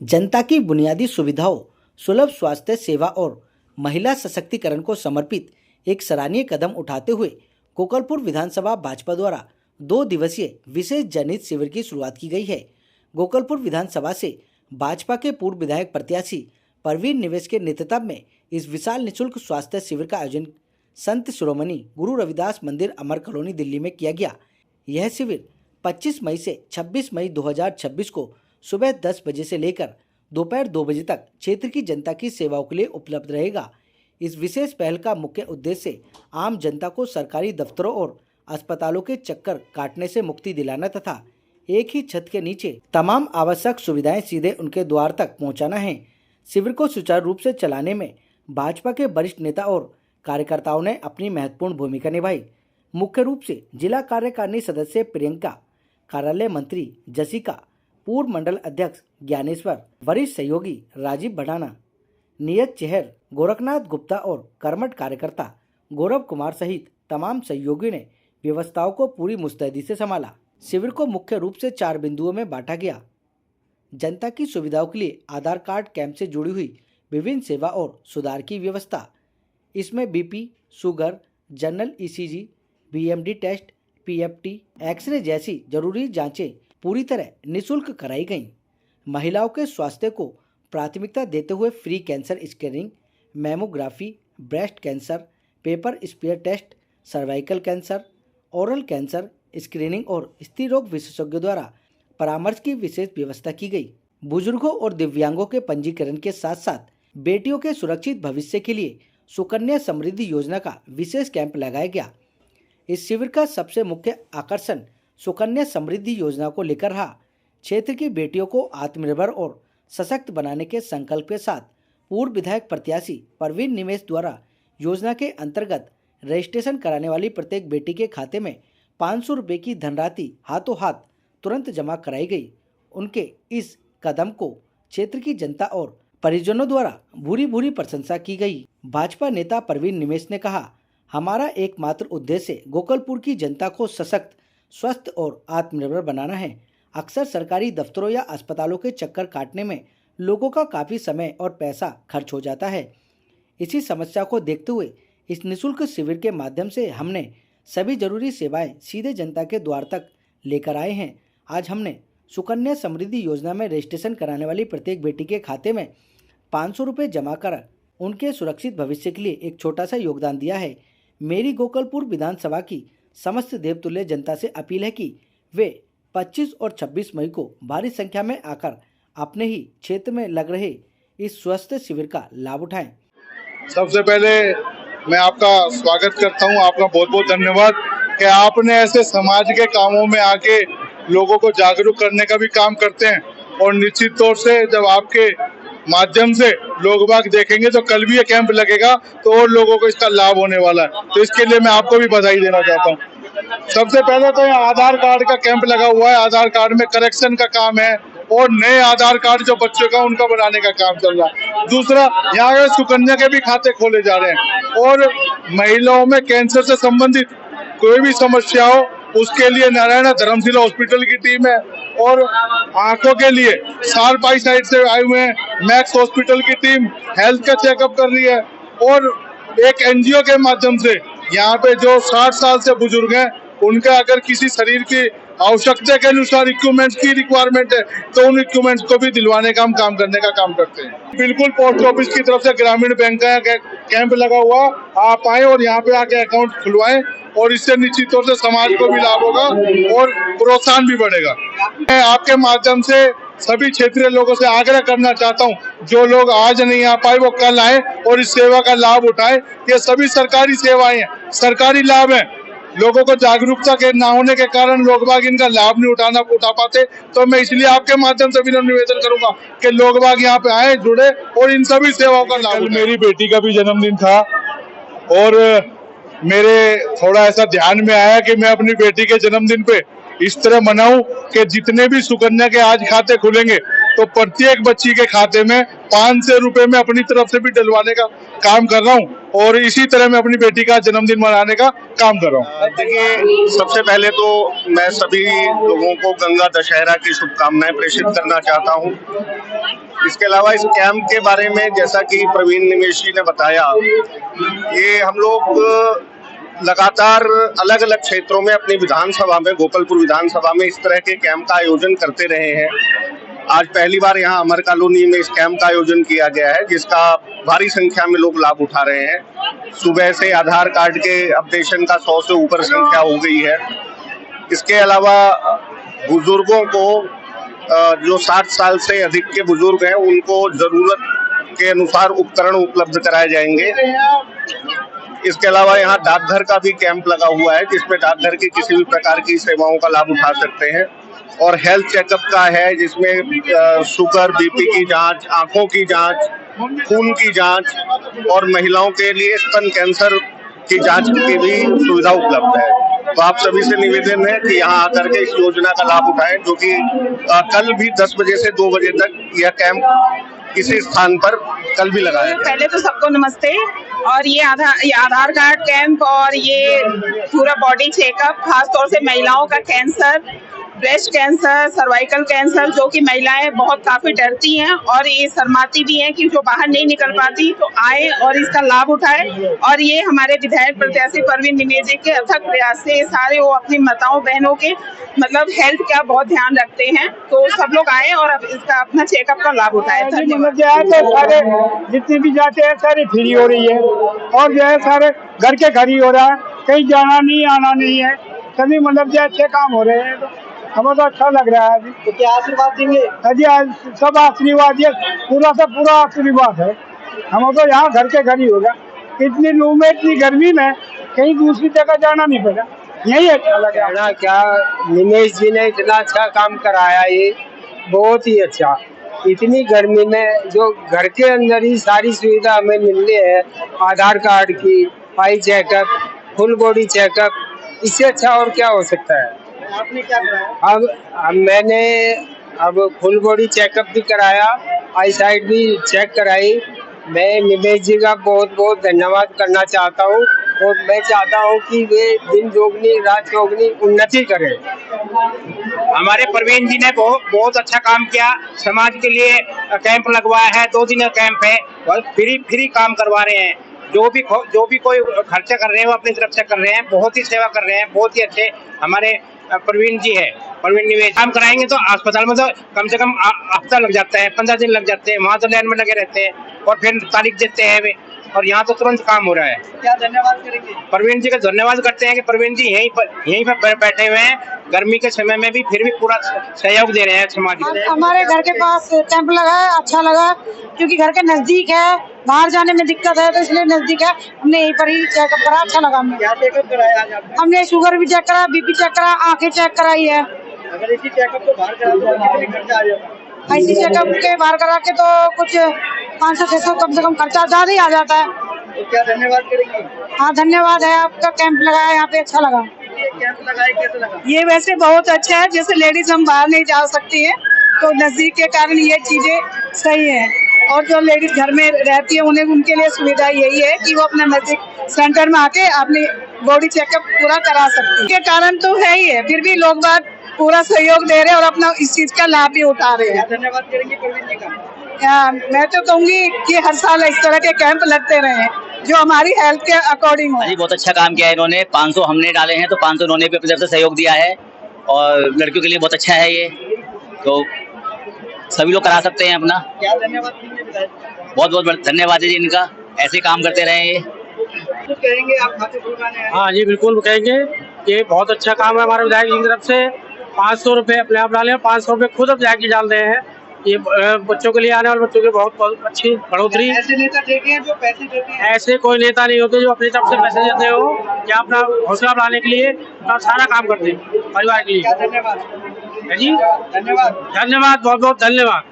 जनता की बुनियादी सुविधाओं, सुलभ स्वास्थ्य सेवा और महिला सशक्तिकरण को समर्पित एक सराहनीय कदम उठाते हुए गोकलपुर विधानसभा भाजपा द्वारा 2 दिवसीय विशेष जनहित शिविर की शुरुआत की गई है। गोकलपुर विधानसभा से भाजपा के पूर्व विधायक प्रत्याशी परवीन निवेश के नेतृत्व में इस विशाल निःशुल्क स्वास्थ्य शिविर का आयोजन संत शिरोमणि गुरु रविदास मंदिर अमर कॉलोनी दिल्ली में किया गया। यह शिविर 25 मई से 26 मई 2026 को सुबह 10 बजे से लेकर दोपहर 2 बजे तक क्षेत्र की जनता की सेवाओं के लिए उपलब्ध रहेगा। इस विशेष पहल का मुख्य उद्देश्य आम जनता को सरकारी दफ्तरों और अस्पतालों के चक्कर काटने से मुक्ति दिलाना तथा एक ही छत के नीचे तमाम आवश्यक सुविधाएं सीधे उनके द्वार तक पहुंचाना है। शिविर को सुचारू रूप से चलाने में भाजपा के वरिष्ठ नेता और कार्यकर्ताओं ने अपनी महत्वपूर्ण भूमिका निभाई। मुख्य रूप से जिला कार्यकारिणी सदस्य प्रियंका, कार्यालय मंत्री जसिका, पूर्व मंडल अध्यक्ष ज्ञानेश्वर, वरिष्ठ सहयोगी राजीव भड़ाना, नियत चेहर, गोरखनाथ गुप्ता और कर्मठ कार्यकर्ता गौरव कुमार सहित तमाम सहयोगियों ने व्यवस्थाओं को पूरी मुस्तैदी से संभाला। शिविर को मुख्य रूप से 4 बिंदुओं में बांटा गया। जनता की सुविधाओं के लिए आधार कार्ड कैंप से जुड़ी हुई विभिन्न सेवा और सुधार की व्यवस्था। इसमें BP, sugar, general ECG, BMD test, PFT, x-ray जैसी जरूरी जांचें पूरी तरह निःशुल्क कराई गईं। महिलाओं के स्वास्थ्य को प्राथमिकता देते हुए free cancer screening, mammography, breast cancer, pap smear test, cervical cancer, oral cancer screening और स्त्री रोग विशेषज्ञों द्वारा परामर्श की विशेष व्यवस्था की गई। बुजुर्गों और दिव्यांगों के पंजीकरण के साथ साथ बेटियों के सुरक्षित भविष्य के लिए सुकन्या समृद्धि योजना का विशेष कैंप लगाया गया। इस शिविर का सबसे मुख्य आकर्षण सुकन्या समृद्धि योजना को लेकर रहा। क्षेत्र की बेटियों को आत्मनिर्भर और सशक्त बनाने के संकल्प के साथ पूर्व विधायक प्रत्याशी परवीन निवेश द्वारा योजना के अंतर्गत रजिस्ट्रेशन कराने वाली प्रत्येक बेटी के खाते में 500 रुपये की धनराशि हाथों हाथ तुरंत जमा कराई गई। उनके इस कदम को क्षेत्र की जनता और परिजनों द्वारा भूरी भूरी प्रशंसा की गई। भाजपा नेता परवीन निवेश ने कहा, हमारा एकमात्र उद्देश्य गोकलपुर की जनता को सशक्त, स्वस्थ और आत्मनिर्भर बनाना है। अक्सर सरकारी दफ्तरों या अस्पतालों के चक्कर काटने में लोगों का काफ़ी समय और पैसा खर्च हो जाता है। इसी समस्या को देखते हुए इस निःशुल्क शिविर के माध्यम से हमने सभी जरूरी सेवाएं सीधे जनता के द्वार तक लेकर आए हैं। आज हमने सुकन्या समृद्धि योजना में रजिस्ट्रेशन कराने वाली प्रत्येक बेटी के खाते में 500 रुपये जमा कर उनके सुरक्षित भविष्य के लिए एक छोटा सा योगदान दिया है। मेरी गोकलपुर विधानसभा की समस्त देवतुल्य जनता से अपील है कि वे 25 और 26 मई को भारी संख्या में आकर अपने ही क्षेत्र में लग रहे इस स्वास्थ्य शिविर का लाभ उठाएं। सबसे पहले मैं आपका स्वागत करता हूं। आपका बहुत बहुत धन्यवाद कि आपने ऐसे समाज के कामों में आके लोगों को जागरूक करने का भी काम करते हैं और निश्चित तौर से जब आपके माध्यम से लोग बाग देखेंगे तो कल भी ये कैंप लगेगा तो और लोगों को इसका लाभ होने वाला है। तो इसके लिए मैं आपको भी बधाई देना चाहता हूँ। सबसे पहले तो यहाँ आधार कार्ड का कैंप लगा हुआ है। आधार कार्ड में करेक्शन का काम है और नए आधार कार्ड जो बच्चों का उनका बनाने का काम चल रहा है। दूसरा, यहाँ सुकन्या के भी खाते खोले जा रहे हैं और महिलाओं में कैंसर से संबंधित कोई भी समस्या हो उसके लिए नारायणा धर्मशिला हॉस्पिटल की टीम है और आंखों के लिए सालपाई साइड से आए हुए हैं मैक्स हॉस्पिटल की टीम हेल्थ का चेकअप कर रही है और एक एनजीओ के माध्यम से यहाँ पे जो 60 साल से बुजुर्ग हैं उनका अगर किसी शरीर की आवश्यकता के अनुसार इक्विपमेंट्स की रिक्वायरमेंट है तो उन इक्विपमेंट्स को भी दिलवाने का हम काम करने का काम करते हैं। बिल्कुल पोस्ट ऑफिस की तरफ से ग्रामीण बैंक का कैंप लगा हुआ, आप आए और यहाँ पे आके अकाउंट खुलवाएं और इससे निश्चित तौर से समाज को भी लाभ होगा और प्रोत्साहन भी बढ़ेगा। मैं आपके माध्यम से सभी क्षेत्रीय लोगों से आग्रह करना चाहता हूँ, जो लोग आज नहीं आ पाए वो कल आए और इस सेवा का लाभ उठाएं। ये सभी सरकारी सेवाएं हैं, सरकारी लाभ है। लोगों को जागरूकता के ना होने के कारण लोग बाग इनका लाभ नहीं उठा पाते। तो मैं इसलिए आपके माध्यम से भी निवेदन करूंगा कि लोग बाग यहाँ पे आए, जुड़े और इन सभी सेवाओं का लाभ। मेरी बेटी का भी जन्मदिन था और मेरे थोड़ा ऐसा ध्यान में आया कि मैं अपनी बेटी के जन्मदिन पे इस तरह मनाऊं कि जितने भी सुकन्या के आज खाते खुलेंगे तो प्रत्येक बच्ची के खाते में 500 रुपए में अपनी तरफ से भी डलवाने का काम कर रहा हूँ और इसी तरह मैं अपनी बेटी का जन्मदिन मनाने का काम कर रहा हूँ। देखिए, सबसे पहले तो मैं सभी लोगों को गंगा दशहरा की शुभकामनाएं प्रेषित करना चाहता हूँ। इसके अलावा इस कैंप के बारे में जैसा कि प्रवीण निमेश जी ने बताया, ये हम लोग लगातार अलग अलग क्षेत्रों में अपनी विधानसभा में, गोपालपुर विधानसभा में इस तरह के कैंप का आयोजन करते रहे हैं। आज पहली बार यहाँ अमर कॉलोनी में इस कैंप का आयोजन किया गया है, जिसका भारी संख्या में लोग लाभ उठा रहे हैं। सुबह से आधार कार्ड के अपडेशन का 100 से ऊपर संख्या हो गई है। इसके अलावा बुजुर्गों को, जो 60 साल से अधिक के बुजुर्ग हैं, उनको जरूरत के अनुसार उपकरण उपलब्ध कराए जाएंगे। इसके अलावा यहाँ डाकघर का भी कैंप लगा हुआ है, जिसमें डाकघर की किसी भी प्रकार की सेवाओं का लाभ उठा सकते हैं। और हेल्थ चेकअप का है, जिसमें शुगर, बीपी की जांच, आंखों की जांच, खून की जांच और महिलाओं के लिए स्तन कैंसर की जांच की भी सुविधा उपलब्ध है। तो आप सभी से निवेदन है कि यहाँ आकर के इस योजना का लाभ उठाएं, जो कि कल भी 10 बजे से 2 बजे तक यह कैंप इसी स्थान पर कल भी लगाया गया। पहले तो सबको नमस्ते। और ये आधार कार्ड कैंप और ये पूरा बॉडी चेकअप, खास तौर से महिलाओं का cancer, breast cancer, cervical cancer, जो कि महिलाएं बहुत काफी डरती हैं और ये शर्माती भी हैं कि जो बाहर नहीं निकल पाती, तो आए और इसका लाभ उठाए। और ये हमारे विधायक प्रत्याशी प्रवीण निमेश जी के अथक प्रयास से सारे वो अपनी माताओं बहनों के मतलब हेल्थ का बहुत ध्यान रखते हैं। तो सब लोग आए और अब इसका अपना चेकअप का लाभ उठाए। सारे जितने भी जाते हैं सारे फ्री हो रही है और जो है सारे घर के घर ही हो रहा है, कहीं जाना नहीं आना नहीं है, सभी मतलब जो अच्छे काम हो रहे हैं। तो हमें तो अच्छा लग रहा है। तो क्या आशीर्वाद देंगे? जी सब आशीर्वाद, ये पूरा से पूरा आशीर्वाद है। हमें तो यहाँ घर के घर ही होगा। इतनी लू में, इतनी गर्मी में कहीं दूसरी जगह जाना नहीं पड़ा, यही अच्छा लग रहा है। क्या निमेश जी ने इतना अच्छा काम कराया, ये बहुत ही अच्छा। इतनी गर्मी में जो घर के अंदर ही सारी सुविधा हमें मिल रही है, आधार कार्ड की, eye checkup, full body checkup, इससे अच्छा और क्या हो सकता है। आपने क्या कराया? अब मैंने फुल बॉडी चेकअप भी कराया, आई साइड भी चेक कराई। मैं निमेश जी का बहुत बहुत धन्यवाद करना चाहता हूँ और मैं चाहता हूँ कि वे दिन दोगुनी रात चौगुनी उन्नति करें। हमारे प्रवीण जी ने बहुत अच्छा काम किया, समाज के लिए कैंप लगवाया है। 2 दिन का कैंप है, फ्री काम करवा रहे हैं। जो भी कोई खर्चा कर रहे हैं वो अपनी तरफ से कर रहे हैं, बहुत ही सेवा कर रहे हैं। बहुत ही अच्छे हमारे प्रवीण जी है, प्रवीण निवेश। काम कराएंगे तो अस्पताल में तो कम से कम हफ्ता लग जाता है, 15 दिन लग जाते हैं, वहाँ तो लाइन में लगे रहते हैं और फिर तारीख देते हैं वे, और यहाँ तो तुरंत काम हो रहा है। क्या धन्यवाद करेंगे? प्रवीण जी का धन्यवाद करते हैं कि प्रवीण जी यहीं पर बैठे हुए हैं, गर्मी के समय में भी फिर भी पूरा सहयोग दे रहे हैं समाज को। हमारे घर के पास कैंप लगा है, अच्छा लगा, क्योंकि घर के नजदीक है, बाहर जाने में दिक्कत है तो इसलिए नजदीक है, हमने यहीं पर ही चेकअप करा, अच्छा लगा हमें। क्या चेकअप कराया आज आपने? हमने शुगर भी चेक करा, बीपी चेक करा, आंखें चेक कराई है। अगर इसी चेकअप को बाहर करा तो कितने खर्चा आ जाएगा? ऐसी चेकअप के बाहर करा के तो कुछ 500-600 कम से कम खर्चा ज्यादा ही आ जाता है। तो क्या धन्यवाद करेंगे? हाँ धन्यवाद है, आपका कैंप लगाया यहाँ पे, अच्छा लगा। कैंप लगाए कैसे लगा? ये वैसे बहुत अच्छा है, जैसे लेडीज हम बाहर नहीं जा सकती है तो नजदीक के कारण ये चीजें सही है। और जो लेडीज घर में रहती है उनके लिए सुविधा यही है कि वो अपना नजदीक सेंटर में आके अपनी बॉडी चेकअप पूरा करा सकती है। के कारण तो है ही है, फिर भी लोग बात पूरा सहयोग दे रहे हैं और अपना इस चीज का लाभ भी उठा रहे हैं। धन्यवाद करेंगे प्रवीण जी का? मैं तो कहूँगी कि हर साल इस तरह के कैंप लगते रहे जो हमारी हेल्थ के अकॉर्डिंग हो। जी बहुत अच्छा काम किया है इन्होंने। 500 हमने डाले हैं तो 500 इन्होंने भी अपनी तरफ से सहयोग दिया है और लड़कियों के लिए बहुत अच्छा है ये, तो सभी लोग करा सकते हैं अपना। क्या धन्यवाद देंगे विधायक? बहुत बहुत धन्यवाद है जी इनका, ऐसे काम करते रहे ये। तो कहेंगे आप खाते खुलवाने आए? हाँ जी बिल्कुल कहेंगे, ये बहुत अच्छा काम है हमारे विधायक जी की तरफ से। 500 रुपए अपने आप डाले, 500 रुपए खुद विधायक जी डाल रहे हैं। ये बच्चों के लिए, आने वाले बच्चों के बहुत अच्छी बढ़ोतरी। ऐसे नेता देखे हैं जो पैसे देते हैं? ऐसे कोई नेता नहीं होते जो अपनी तरफ से पैसे देते हो या अपना हौसला बढ़ाने के लिए अपना सारा काम करते हैं परिवार के लिए। क्या धन्यवाद जी धन्यवाद धन्यवाद, बहुत बहुत धन्यवाद।